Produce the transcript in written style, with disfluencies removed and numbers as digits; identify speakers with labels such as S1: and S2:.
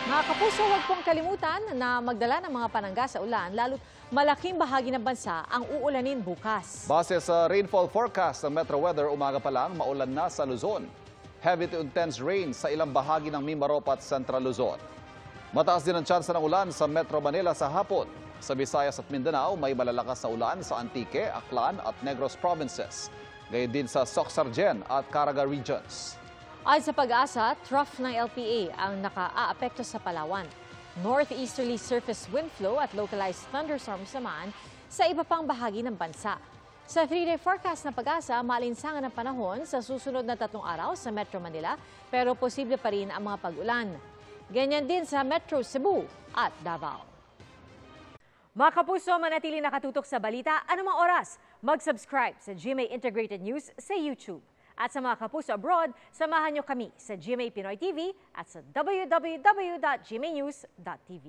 S1: Mga kapuso, huwag pong kalimutan na magdala ng mga panangga sa ulan, lalo't malaking bahagi ng bansa ang uulanin bukas.
S2: Base sa rainfall forecast ng Metro Weather, umaga pa lang maulan na sa Luzon. Heavy to intense rain sa ilang bahagi ng Mimaropa at Central Luzon. Mataas din ang tsansa ng ulan sa Metro Manila sa hapon. Sa Visayas at Mindanao, may malalakas na ulan sa Antique, Aklan at Negros provinces. Gayon din sa Soc-Sargen at Caraga regions.
S1: Ayon sa Pag-asa, trough ng LPA ang naka-aapekto sa Palawan. Northeasterly surface wind flow at localized thunderstorms naman sa iba pang bahagi ng bansa. Sa 3-day forecast ng Pag-asa, maalinsangan ang panahon sa susunod na 3 araw sa Metro Manila, pero posible pa rin ang mga pag-ulan. Ganyan din sa Metro Cebu at Davao. Mga kapuso, manatili nakatutok sa balita anumang oras. Mag-subscribe sa GMA Integrated News sa YouTube. At sa mga kapuso abroad, samahan niyo kami sa GMA Pinoy TV at sa www.gmanews.tv.